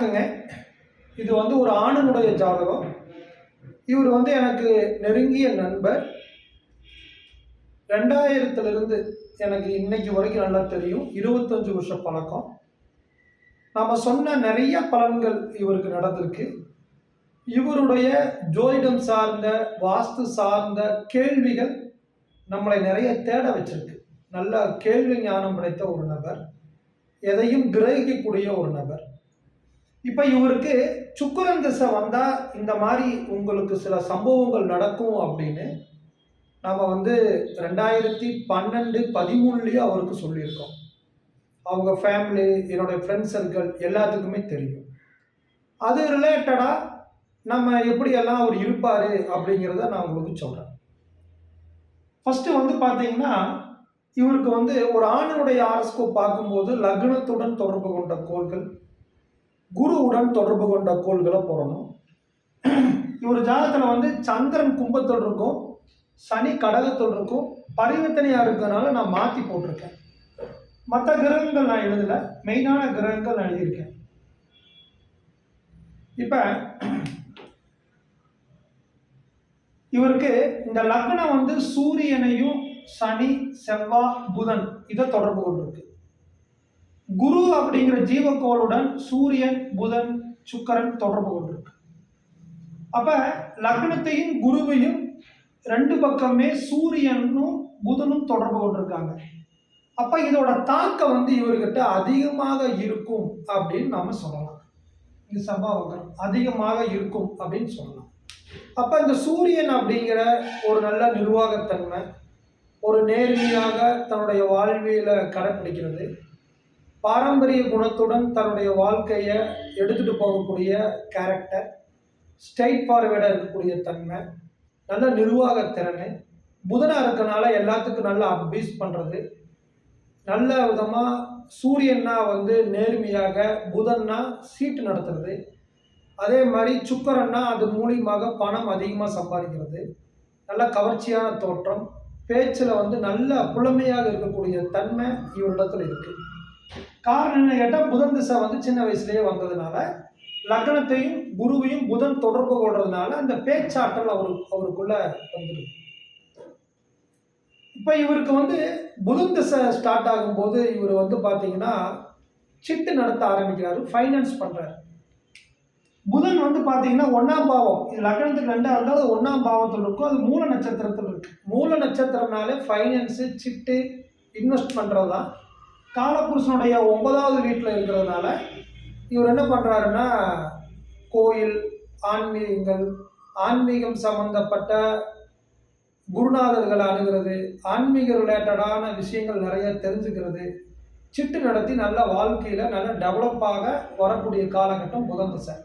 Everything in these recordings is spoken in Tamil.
வணக்கங்க. இது வந்து ஒரு ஆணினுடைய ஜாதகம். இவர் வந்து எனக்கு நெருங்கிய நண்பர். 2000 எனக்கு இன்னைக்கு வரைக்கும் நல்லா தெரியும். 25 வருஷ பழக்கம். நம்ம சொன்ன நிறைய பலன்கள் இவருக்கு நடந்திருக்கு. இவருடைய ஜோதிடம் சார்ந்த, வாஸ்து சார்ந்த கேள்விகள் நம்மளை நிறைய தேட வச்சிருக்கு. நல்ல கேள்வி ஞானம் படைத்த ஒரு நபர், எதையும் கிரகிக்கக்கூடிய ஒரு நபர். இப்போ இவருக்கு சுக்கிரன் திசை வந்தால் இந்த மாதிரி உங்களுக்கு சில சம்பவங்கள் நடக்கும் அப்படின்னு நம்ம வந்து 2012, 13 அவருக்கு சொல்லியிருக்கோம். அவங்க ஃபேமிலி, என்னுடைய ஃப்ரெண்ட்ஸ் சர்க்கிள் எல்லாத்துக்குமே தெரியும். அது ரிலேட்டடாக நம்ம எப்படியெல்லாம் அவர் இருப்பார் அப்படிங்கிறத நான் உங்களுக்கு சொல்கிறேன். ஃபஸ்ட்டு வந்து பார்த்தீங்கன்னா, இவருக்கு வந்து ஒரு ஆணினுடைய ஆரஸ்கோப் பார்க்கும்போது லக்னத்துடன் தொடர்பு கொண்ட கோள்கள், குருவுடன் தொடர்பு கொண்ட கோள்களை போடணும். இவர் ஜாதகத்தில் வந்து சந்திரன் கும்பத்தோடு இருக்கும், சனி கடகத்தோடு இருக்கும், பரிவர்த்தனையாக இருக்கிறதுனால நான் மாற்றி போட்டிருக்கேன். மற்ற கிரகங்கள் நான் எழுதலை, மெயினான கிரகங்கள் நான் எழுதியிருக்கேன். இப்போ இவருக்கு இந்த லக்னம் வந்து சூரியனையும் சனி, செவ்வாய், புதன் இதை தொடர்பு கொண்டிருக்கு. குரு அப்படிங்கிற ஜீவக்கோளுடன் சூரியன், புதன், சுக்கிரன் தொடர்பு கொண்டிருக்கு. அப்ப லக்னத்தையும் குருவையும் ரெண்டு பக்கமே சூரியனும் புதனும் தொடர்பு கொண்டிருக்காங்க. அப்ப இதோட தாக்கம் வந்து இவர்கிட்ட அதிகமாக இருக்கும் அப்படின்னு நாம சொல்லலாம். இந்த சம்பவங்கள் அதிகமாக இருக்கும் அப்படின்னு சொல்லலாம். அப்ப இந்த சூரியன் அப்படிங்கிற ஒரு நல்ல நிர்வாகத்தன்மை, ஒரு நேர்மையாக தன்னுடைய வாழ்வியல கடைப்பிடிக்கிறது, பாரம்பரிய குணத்துடன் தன்னுடைய வாழ்க்கையை எடுத்துகிட்டு போகக்கூடிய கேரக்டர், ஸ்ட்ரைட் ஃபார்வேர்டாக இருக்கக்கூடிய தன்மை, நல்ல நிர்வாகத்திறனை, புதனாக இருக்கனால எல்லாத்துக்கும் நல்லா அட்வைஸ் பண்ணுறது, நல்ல விதமாக சூரியன்னா வந்து நேர்மையாக, புதன்னா சீட்டு நடத்துறது, அதே மாதிரி சுக்கிரன்னா அது மூலியமாக பணம் அதிகமாக சம்பாதிக்கிறது, நல்ல கவர்ச்சியான தோற்றம், பேச்சில் வந்து நல்ல புலமையாக இருக்கக்கூடிய தன்மை இவரிடத்தில் இருக்குது. காரணம் என்ன கேட்டால், புதன் திசை வந்து சின்ன வயசுலேயே வந்ததுனால, லக்னத்தையும் குருவையும் புதன் தொடர்பு கொள்றதுனால அந்த பேச்சாற்றல் அவருக்குள்ள வந்துடும். இப்போ இவருக்கு வந்து புதன் திசை ஸ்டார்ட் ஆகும்போது இவர் வந்து பார்த்தீங்கன்னா சிட்டு நடத்த ஆரம்பிக்கிறாரு, ஃபைனான்ஸ் பண்ணுறாரு. புதன் வந்து பார்த்தீங்கன்னா 1ஆம் பாவம், இது லக்னத்துக்கு 2ஆக இருந்தாலும் 1ஆம் பாவத்தில் இருக்கும், அது மூல நட்சத்திரத்தில் இருக்கு. மூல நட்சத்திரம்னாலே ஃபைனான்ஸு, சிட்டு, இன்வெஸ்ட் பண்ணுறது தான். காலபுருஷனுடைய 9வது வீட்டில் இருக்கிறதுனால இவர் என்ன பண்ணுறாருன்னா, கோயில், ஆன்மீகம் சம்பந்தப்பட்ட குருநாதர்களை அணுகிறது, ஆன்மீக ரிலேட்டடான விஷயங்கள் நிறைய தெரிஞ்சுக்கிறது, சிட்டு நடத்தி நல்ல வாழ்க்கையில் நல்ல டெவலப்பாக வரக்கூடிய காலகட்டம் புதன் திசை.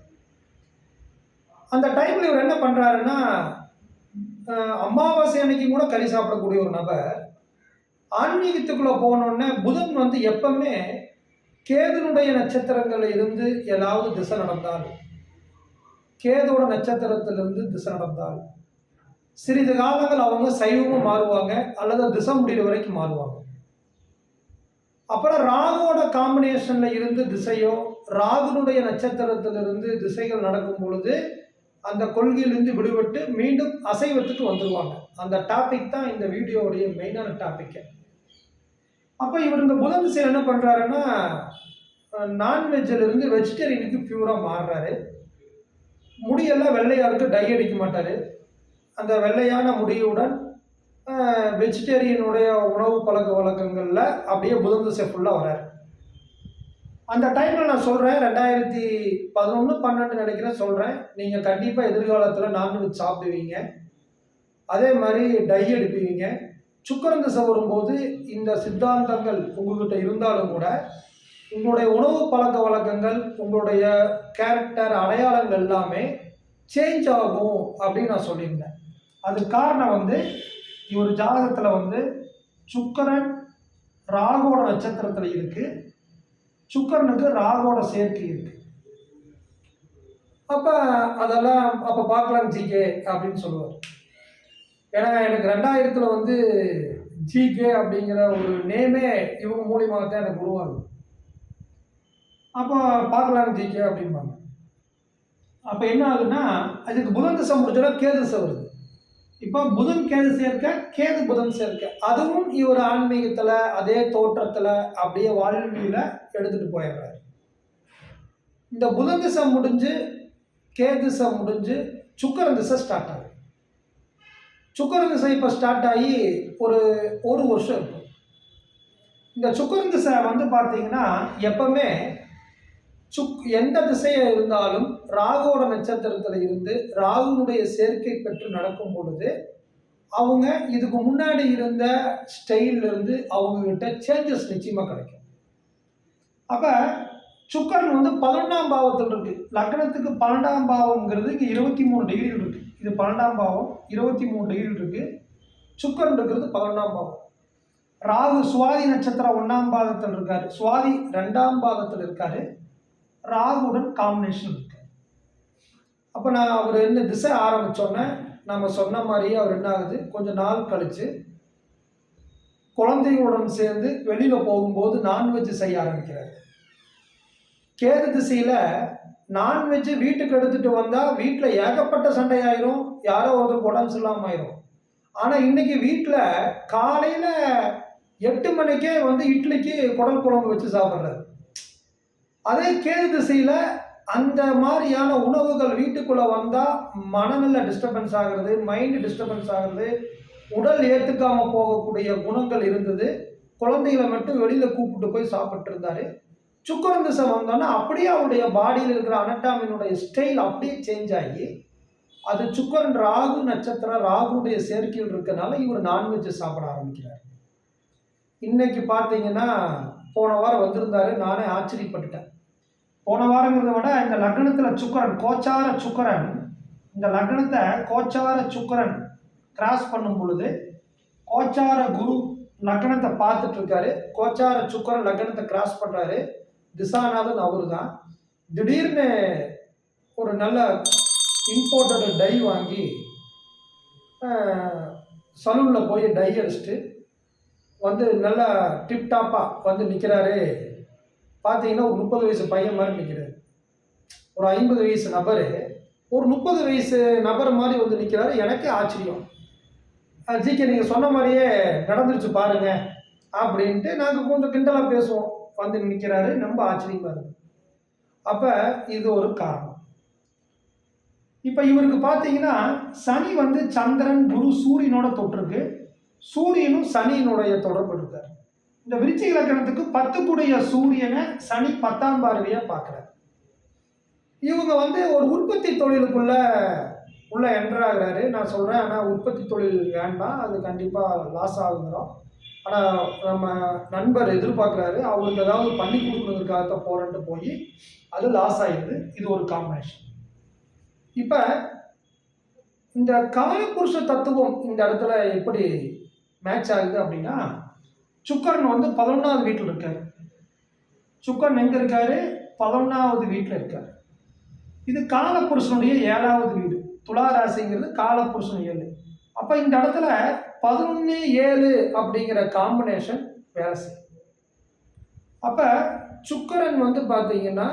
அந்த டைமில் இவர் என்ன பண்ணுறாருன்னா, அமாவாசை அன்னைக்கு கூட கறி சாப்பிடக்கூடிய ஒரு நபர் ஆன்மீகத்துக்குள்ளே போனோடனே புதன் வந்து எப்பவுமே கேதுனுடைய நட்சத்திரங்களில் இருந்து ஏதாவது திசை நடந்தால், கேதோட நட்சத்திரத்திலிருந்து திசை நடந்தால் சிறிது காலங்கள் அவங்க சைவமும் மாறுவாங்க, அல்லது திசை முடிகிற வரைக்கும் மாறுவாங்க. அப்புறம் ராகுவோட காம்பினேஷன்ல இருந்து திசையோ, ராகுனுடைய நட்சத்திரத்திலிருந்து திசைகள் நடக்கும் பொழுது அந்த கொள்கையிலிருந்து விடுபட்டு மீண்டும் அசைவத்துக்கு வந்துடுவாங்க. அந்த டாபிக் தான் இந்த வீடியோவுடைய மெயினான டாபிக். அப்போ இவர் இந்த புதன் திசையில் என்ன பண்ணுறாருன்னா, நான்வெஜ்ஜிலிருந்து வெஜிடேரியனுக்கு பியூராக மாறுறாரு. முடியெல்லாம் வெள்ளையாக இருக்கு, டை அடிக்க மாட்டார். அந்த வெள்ளையான முடியுடன் வெஜிடேரியனுடைய உணவு பழக்க வழக்கங்களில் அப்படியே புதன் திசை ஃபுல்லாக வராரு. அந்த டைமில் நான் சொல்கிறேன், 2011, 12 நினைக்கிறேன் சொல்கிறேன், நீங்கள் கண்டிப்பாக எதிர்காலத்தில் நான்வெஜ் சாப்பிடுவீங்க, அதே மாதிரி டை அடிப்பீங்க. சுக்கிரன் திசை வரும்போது இந்த சித்தாந்தங்கள் உங்கள்கிட்ட இருந்தாலும் கூட உங்களுடைய உணவு பழக்க வழக்கங்கள், உங்களுடைய கேரக்டர், அடையாளங்கள் எல்லாமே சேஞ்ச் ஆகும் அப்படின்னு நான் சொல்லியிருந்தேன். அதுக்கு காரணம் வந்து இவர் ஜாதகத்தில் வந்து சுக்கிரன் ராகுவோட நட்சத்திரத்தில் இருக்குது, சுக்கிரனுக்கு ராகுவோட சேர்க்கை இருக்குது. அப்போ அதெல்லாம் அப்போ பார்க்கலாம் ஜிகே அப்படின்னு சொல்லுவார். ஏன்னா எனக்கு 2000 வந்து ஜிகே அப்படிங்கிற ஒரு நேமே இவங்க மூலியமாக தான் எனக்கு உருவாகுது. அப்போ பார்க்கலாம் ஜிகே அப்படிம்பாங்க. அப்போ என்ன ஆகுதுன்னா அதுக்கு புதன் திசை முடிஞ்சோட கேது திசை வருது. இப்போ புதன் கேது சேர்க்க, கேது புதன் சேர்க்க, அதுவும் இவர் ஆன்மீகத்தில் அதே தோற்றத்தில் அப்படியே வாழ்வியல எடுத்துகிட்டு போயிடுறாரு. இந்த புதன் திசை முடிஞ்சு கேது திசை முடிஞ்சு சுக்கிரன் திசை ஸ்டார்ட் ஆகுது. சுக்கிரன் திசை இப்போ ஸ்டார்ட் ஆகி ஒரு வருஷம் இருக்கும். இந்த சுக்கிரன் திசை வந்து பார்த்தீங்கன்னா எப்பவுமே எந்த திசையை இருந்தாலும் ராகுவோட நட்சத்திரத்தில் இருந்து ராகுனுடைய சேர்க்கை பெற்று நடக்கும் பொழுது அவங்க இதுக்கு முன்னாடி இருந்த ஸ்டைல்ல இருந்து அவங்க கிட்ட சேஞ்சஸ் நிச்சயமா கிடைக்கும். அப்ப சுக்கிரன் வந்து 11ஆம் பாவத்தில் இருக்கு. லக்னத்துக்கு 12ஆம் பாவம்ங்கிறது இங்க 23 டிகிரி இருக்கு. இது 12ஆம் பாவம் 23 டிகிரி இருக்கு. சுக்கிரன் இருக்கிறது 11ஆம் பாவம். ராகு சுவாதி நட்சத்திரம் 1ஆம் பாகத்தில் இருக்காரு, சுவாதி 2ஆம் பாகத்தில் இருக்காரு, ராகுடன் காம்பினேஷன் இருக்கு. அப்போ நான் அவர் என்ன திசை ஆரம்பித்தோன்னே நம்ம சொன்ன மாதிரியே அவர் என்ன ஆகுது, கொஞ்சம் நாள் கழித்து குழந்தைகளுடன் சேர்ந்து வெளியில் போகும்போது நான்வெஜ் செய்ய ஆரம்பிக்கிறார். கேது திசையில் நான்வெஜ் வீட்டுக்கு எடுத்துகிட்டு வந்தால் வீட்டில் ஏகப்பட்ட சண்டையாயிரும், யாரோ ஒருத்தருக்கு உடம்பு சரியில்லாமல் ஆயிரும். ஆனால் இன்னைக்கு வீட்டில் காலையில் 8 மணிக்கே வந்து இட்லிக்கு குடல் குழம்பு வச்சு சாப்பிட்றாரு. அதே கேது திசையில் அந்த மாதிரியான உணவுகள் வீட்டுக்குள்ளே வந்தால் மனநல டிஸ்டர்பன்ஸ் ஆகிறது, மைண்டு டிஸ்டர்பன்ஸ் ஆகிறது, உடல் ஏற்றுக்காமல் போகக்கூடிய குணங்கள் இருந்தது. குழந்தைகளை மட்டும் வெளியில் கூப்பிட்டு போய் சாப்பிட்டு இருந்தாரு. சுக்கிரன் திசை வந்தோன்னா அப்படியே அவருடைய பாடியில் இருக்கிற அனட்டாமினுடைய ஸ்டைல் அப்படியே சேஞ்ச் ஆகி அது சுக்கிரன் ராகு நட்சத்திரம் ராகுடைய சேர்க்கையில் இருக்கனால இவர் நான்வெஜ் சாப்பிட ஆரம்பிக்கிறார். இன்னைக்கு பார்த்தீங்கன்னா போன வாரம் வந்திருந்தாரு, நானே ஆச்சரியப்பட்டுட்டேன். போன வாரங்கிறத விட இந்த லக்னத்தில் சுக்கிரன் கோச்சார சுக்கிரன், இந்த லக்னத்தை கோச்சார சுக்கிரன் கிராஸ் பண்ணும் பொழுது கோச்சார குரு லக்னத்தை பார்த்துட்டு இருக்காரு. கோச்சார சுக்கிரன் லக்னத்தை கிராஸ் பண்ணுறாரு. திசாநாதன் அவரு தான். திடீர்னு ஒரு நல்ல இம்போர்ட்டட் டை வாங்கி சலூனில் போய் டை அடிச்சுட்டு வந்து நல்லா டிப்டாப்பாக வந்து நிற்கிறாரு. பார்த்தீங்கன்னா ஒரு 30 வயசு பையன் மாதிரி நிற்கிறாரு. ஒரு 50 வயசு நபர் ஒரு 30 வயசு நபர் மாதிரி வந்து நிற்கிறாரு. எனக்கே ஆச்சரியம். ஜிகே நீங்கள் சொன்ன மாதிரியே நடந்துருச்சு பாருங்க அப்படின்ட்டு நாங்கள் கொஞ்சம் கிண்டலாக பேசுவோம். வந்து நிற்கிறாரு, ரொம்ப ஆச்சரியமாக இருக்குது. அப்போ இது ஒரு காரணம். இப்போ இவருக்கு பார்த்தீங்கன்னா சனி வந்து சந்திரன் குரு சூரியனோட தொட்டிருக்கு. சூரியனும் சனியினுடைய தொடர்பு இருக்கார். இந்த விருச்சிக லக்னத்துக்கு 10 சூரியனை சனி 10ஆம் பார்வையா பார்க்கிறார். இவங்க வந்து ஒரு உற்பத்தி தொழிலுக்குள்ள என்ட்ராகிறாரு. நான் சொல்றேன், ஆனால் உற்பத்தி தொழில் வேண்டாம், அது கண்டிப்பாக லாஸ் ஆகுங்கிறோம். ஆனால் நம்ம நண்பர் எதிர்பார்க்குறாரு, அவங்களுக்கு ஏதாவது பண்ணி கொடுக்கறதுக்காகத்தான் போறேன்ட்டு போய் அது லாஸ் ஆகிடுது. இது ஒரு காம்பினேஷன். இப்போ இந்த காலபுருஷ தத்துவம் இந்த இடத்துல எப்படி மேட்ச் ஆகுது அப்படின்னா, சுக்கிரன் வந்து 11ஆவது வீட்டில் இருக்காரு. சுக்கிரன் எங்கே இருக்காரு? 11ஆவது வீட்டில் இருக்காரு. இது காலபுருஷனுடைய 7ஆவது வீடு. துளாராசிங்கிறது காலபுருஷன் 7. அப்போ இந்த இடத்துல 11-7 அப்படிங்கிற காம்பினேஷன் வேலை செய்யும். அப்போ சுக்கிரன் வந்து பார்த்தீங்கன்னா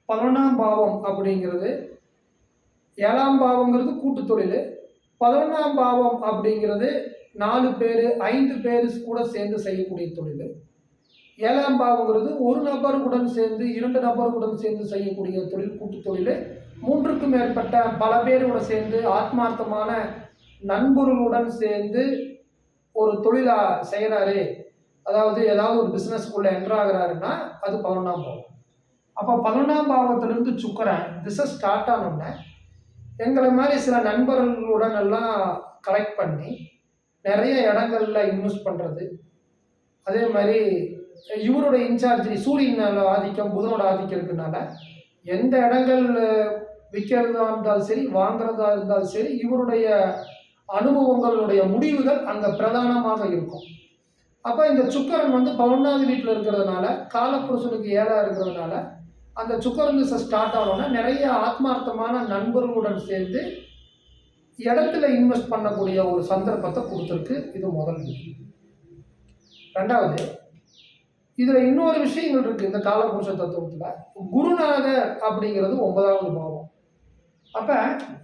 11ஆம் பாவம் அப்படிங்கிறது, 7ஆம் பாவங்கிறது கூட்டு தொழில், 11ஆம் பாவம் அப்படிங்கிறது 4 பேர் 5 பேர் கூட சேர்ந்து செய்யக்கூடிய தொழில், 7ஆம் பாவங்கிறது ஒரு நபருடன் சேர்ந்து 2 நபருடன் சேர்ந்து செய்யக்கூடிய தொழில், கூட்டு தொழில். 3க்கும் மேற்பட்ட பல பேரோட சேர்ந்து ஆத்மார்த்தமான நண்பர்களுடன் சேர்ந்து ஒரு தொழிலா செய்கிறாரு, அதாவது ஏதாவது ஒரு பிஸ்னஸ்க்குள்ளே என்ட்ராகிறாருன்னா அது 11ஆம் பாவம். அப்போ 11ஆம் பாவத்திலிருந்து சுக்கிரன் திசை ஸ்டார்ட் ஆனோடனே எங்களை மாதிரி சில நண்பர்களுடன் எல்லாம் கலெக்ட் பண்ணி நிறைய இடங்கள்ல இன்வெஸ்ட் பண்ணுறது. அதே மாதிரி இவருடைய இன்சார்ஜ் சூரியனோட ஆதிக்கம் புதனோட ஆதிக்கம் இருக்கிறதுனால எந்த இடங்கள் விற்கிறதா இருந்தாலும் சரி வாங்குறதா இருந்தாலும் சரி இவருடைய அனுபவங்களுடைய முடிவுகள் அங்கே பிரதானமாக இருக்கும். அப்போ இந்த சுக்கிரன் வந்து 11ஆவது வீட்டில் இருக்கிறதுனால காலபுருஷனுக்கு 7ஆக இருக்கிறதுனால அந்த சுக்கிரன் திசை ஸ்டார்ட் ஆனோன்னா நிறைய ஆத்மார்த்தமான நண்பர்களுடன் சேர்ந்து இடத்துல இன்வெஸ்ட் பண்ணக்கூடிய ஒரு சந்தர்ப்பத்தை கொடுத்துருக்கு. இது முதல். ரெண்டாவது, இதுல இன்னொரு விஷயங்கள் இருக்கு இந்த காலபுருஷ தத்துவத்துல. குருநாதர் அப்படிங்கிறது 9வது பாவம். அப்ப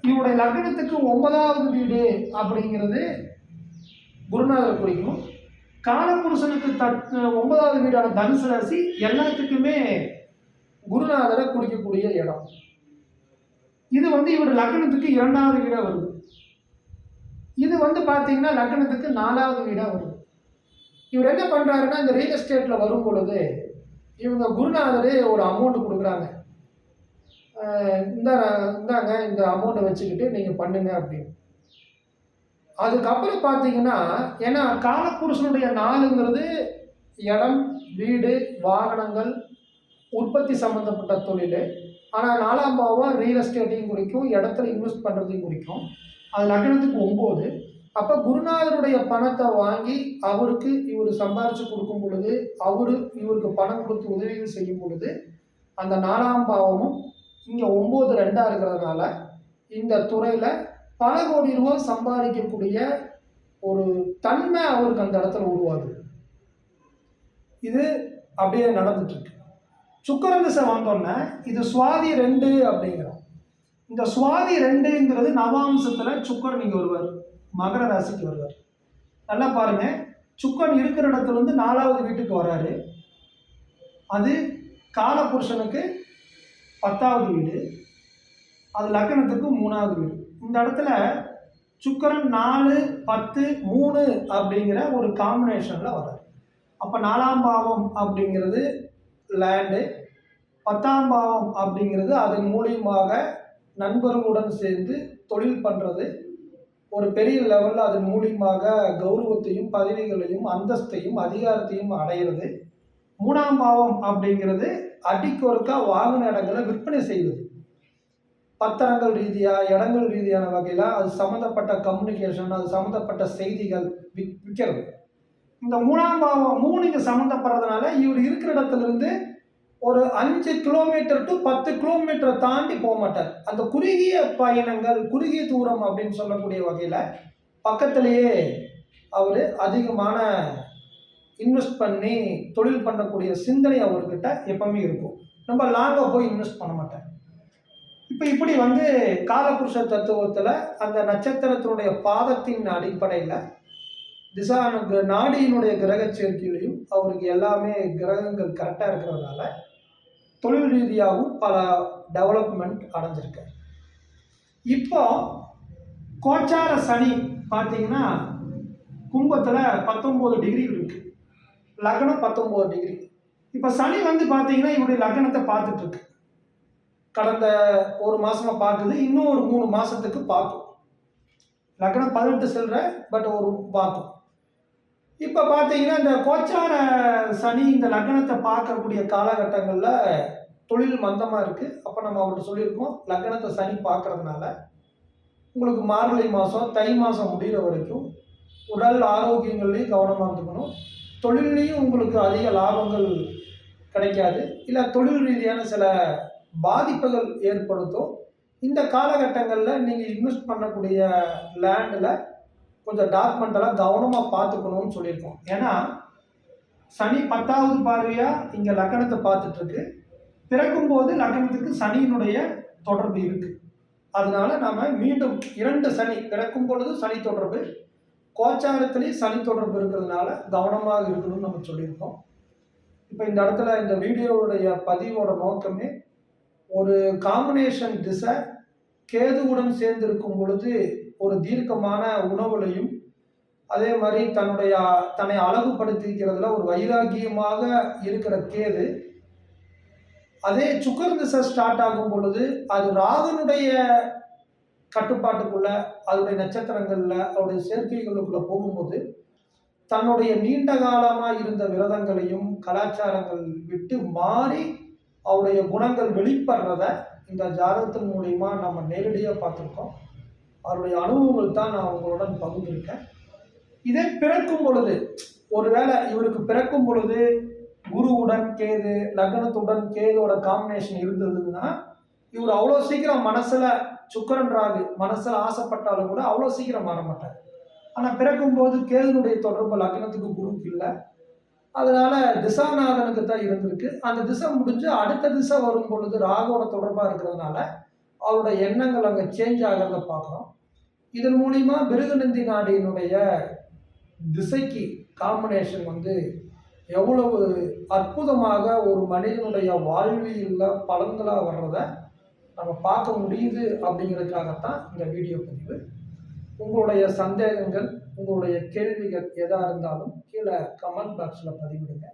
இவருடைய லக்னத்துக்கு 9வது வீடு அப்படிங்கிறது குருநாதர் குறிக்கும். காலபுருஷனுக்கு 9வது வீடான தனுசு ராசி எல்லாத்துக்குமே குருநாதரை குறிக்கக்கூடிய இடம். இது இவர் லக்னத்துக்கு 2வது வீடா வருது. இது பார்த்தீங்கன்னா லக்னத்துக்கு 4வது வீடா வருது. இவர் என்ன பண்றாருன்னா, இந்த ரியல் எஸ்டேட்ல வரும் பொழுது இவங்க குருநாதரே ஒரு அமௌண்ட் கொடுக்குறாங்க. இந்தாங்க இந்த அமௌண்ட்டை வச்சுக்கிட்டு நீங்க பண்ணுங்க அப்படின்னு. அதுக்கப்புறம் பார்த்தீங்கன்னா, ஏன்னா காலபுருஷனுடைய நாளுங்கிறது இடம், வீடு, வாகனங்கள், உற்பத்தி சம்பந்தப்பட்ட தொழில். ஆனால் 4ஆம் பாவம் ரியல் எஸ்டேட்டையும் குறிக்கும், இடத்துல இன்வெஸ்ட் பண்ணுறதையும் குறிக்கும். அது லக்னத்துக்கு 9. அப்போ குருநாதருடைய பணத்தை வாங்கி அவருக்கு இவர் சம்பாரித்து கொடுக்கும் பொழுது, இவருக்கு பணம் கொடுத்து உதவிகள் செய்யும் பொழுது, அந்த 4ஆம் பாவமும் இங்கே 9 2 இருக்கிறதுனால இந்த துறையில் பல கோடி ரூபாய் சம்பாதிக்கக்கூடிய ஒரு தன்மை அவருக்கு அந்த இடத்துல உருவாகுது. இது அப்படியே நடந்துட்டு இருக்கு. சுக்கிரன் திசை வந்தோடனே இது சுவாதி 2 அப்படிங்கிறோம். இந்த சுவாதி 2ங்கிறது நவாம்சத்துல சுக்கிரன் இங்க வருவார், மகர ராசிக்கு வருவார். நல்லா பாருங்க, சுக்கிரன் இருக்கிற இடத்துல இருந்து 4வது வீட்டுக்கு வராரு. அது காலபுருஷனுக்கு 10வது வீடு, அது லக்னத்துக்கு 3வது வீடு. இந்த இடத்துல சுக்கிரன் 4 10 3 அப்படிங்கிற ஒரு காம்பினேஷன்ல வராரு. அப்ப 4ஆம் பாவம் அப்படிங்கிறது லேண்டு, 10ஆம் பாவம் அப்படிங்கிறது அதன் மூலியமாக நண்பர்களுடன் சேர்ந்து தொழில் பண்றது, ஒரு பெரிய லெவலில் அதன் மூலியமாக கௌரவத்தையும் பதவிகளையும் அந்தஸ்தையும் அதிகாரத்தையும் அடைகிறது. 3ஆம் பாவம் அப்படிங்கிறது அடிக்கொருக்கா வாங்கின இடங்களை விற்பனை செய்வது, பத்திரங்கள் ரீதியாக இடங்கள் ரீதியான வகையில் அது சம்மந்தப்பட்ட கம்யூனிகேஷன், அது சம்மந்தப்பட்ட செய்திகள் விற்கிறது. இந்த 3ஆம் பாவம் 3 இங்கே சம்மந்தப்படுறதுனால இவர் இருக்கிற இடத்துல இருந்து ஒரு 5 கிலோமீட்டர் டு 10 கிலோமீட்டரை தாண்டி போக மாட்டார். அந்த குறுகிய பயணங்கள், குறுகிய தூரம் அப்படின்னு சொல்லக்கூடிய வகையில் பக்கத்திலேயே அவர் அதிகமான இன்வெஸ்ட் பண்ணி தொழில் பண்ணக்கூடிய சிந்தனை அவர்கிட்ட எப்பவுமே இருக்கும். நம்ம லாங்காக போய் இன்வெஸ்ட் பண்ண மாட்டார். இப்போ இப்படி காலபுருஷ தத்துவத்தில் அந்த நட்சத்திரத்தினுடைய பாதத்தின் அடிப்படையில் திசா நாடியினுடைய கிரக சேர்க்கையிலையும் அவருக்கு எல்லாமே கிரகங்கள் கரெக்டாக இருக்கிறதுனால தொழில் ரீதியாகவும் பல டெவலப்மெண்ட் அடைஞ்சிருக்காரு. இப்போ கோச்சார சனி பார்த்தீங்கன்னா கும்பத்தில் 19 டிகிரி இருக்கு, லக்னம் 19 டிகிரி. இப்போ சனி பார்த்தீங்கன்னா இவருடைய லக்னத்தை பார்த்துட்டு இருக்கு. கடந்த ஒரு மாசமா பார்க்குது, இன்னும் ஒரு 3 மாசத்துக்கு பார்க்கும். லக்னம் 18 செல்ற, பட் ஒரு பார்க்கும். இப்போ பார்த்தீங்கன்னா இந்த கோச்சார சனி இந்த லக்னத்தை பார்க்கக்கூடிய காலகட்டங்களில் தொழில் மந்தமாக இருக்குது. அப்போ நம்ம அவர்கிட்ட சொல்லியிருக்கோம், லக்னத்தை சனி பார்க்கறதுனால உங்களுக்கு மார்கழி மாதம் தை மாதம் முடிகிற வரைக்கும் உடல் ஆரோக்கியங்கள்லையும் கவனமாக இருந்துக்கணும். தொழிலையும் உங்களுக்கு அதிக லாபங்கள் கிடைக்காது, இல்லை தொழில் ரீதியான சில பாதிப்புகள் ஏற்படுத்தும். இந்த காலகட்டங்களில் நீங்கள் இன்வெஸ்ட் பண்ணக்கூடிய லேண்டில் கொஞ்சம் டாக்குமெண்டெல்லாம் கவனமாக பார்த்துக்கணும்னு சொல்லியிருக்கோம். ஏன்னா சனி 10வது பார்வையாக இங்கே லக்னத்தை பார்த்துட்ருக்கு. பிறக்கும்போது லக்னத்துக்கு சனியினுடைய தொடர்பு இருக்குது. அதனால நம்ம மீண்டும் 2 சனி பிறக்கும் பொழுது சனி தொடர்பு, கோச்சாரத்திலேயே சனி தொடர்பு இருக்கிறதுனால கவனமாக இருக்கணும்னு நம்ம சொல்லியிருக்கோம். இப்போ இந்த இடத்துல இந்த வீடியோவுடைய பதிவோட நோக்கமே ஒரு காம்பினேஷன் திசை கேதுவுடன் சேர்ந்திருக்கும் பொழுது ஒரு தீர்க்கமான உணவுலையும், அதே மாதிரி தன்னை அழகுபடுத்திக்கிறதுல ஒரு வைராகியமாக இருக்கிற கேது, அதே சுக்கிரன் திசை ஸ்டார்ட் ஆகும் பொழுது அது ராகுனுடைய கட்டுப்பாட்டுக்குள்ள, அதனுடைய நட்சத்திரங்கள்ல அவருடைய சேர்க்கைகளுக்குள்ள போகும்போது தன்னுடைய நீண்ட காலமா இருந்த விரதங்களையும் கலாச்சாரங்கள் விட்டு மாறி அவருடைய குணங்கள் வெளிப்படுறத இந்த ஜாதகத்தின் மூலியமா நம்ம நேரடியாக பார்த்துருக்கோம். அவருடைய அனுபவங்கள் தான் நான் உங்களுடன் பகிர்ந்திருக்கேன். இதே பிறக்கும் பொழுது, ஒருவேளை இவருக்கு பிறக்கும் பொழுது குருவுடன் கேது, லக்னத்துடன் கேதுவோட காம்பினேஷன் இருந்ததுன்னா இவர் அவ்வளோ சீக்கிரம் மனசுல சுக்கிரன் ராகு மனசுல ஆசைப்பட்டாலும் கூட அவ்வளோ சீக்கிரம் மாற மாட்டார். ஆனால் பிறக்கும் போது கேதுனுடைய தொடர்பு லக்னத்துக்கு குருக்கு இல்லை. அதனால திசாநாதனுக்கு தான் இருந்திருக்கு. அந்த திசை முடிஞ்சு அடுத்த திசை வரும் பொழுது ராகுவோட தொடர்பாக இருக்கிறதுனால அவரோட எண்ணங்கள் அங்கே சேஞ்ச் ஆகிறத பார்க்குறோம். இதன் மூலிமா மிருகநந்தி நாடியினுடைய திசைக்கு காம்பினேஷன் வந்து எவ்வளவு அற்புதமாக ஒரு மனிதனுடைய வாழ்வியலில் பலன்களாக வர்றதை நம்ம பார்க்க முடியுது அப்படிங்கிறதுக்காகத்தான் இந்த வீடியோ பதிவு. உங்களுடைய சந்தேகங்கள், உங்களுடைய கேள்விகள் எதாக இருந்தாலும் கீழே கமெண்ட் பாக்ஸில் பதிவிடுங்க.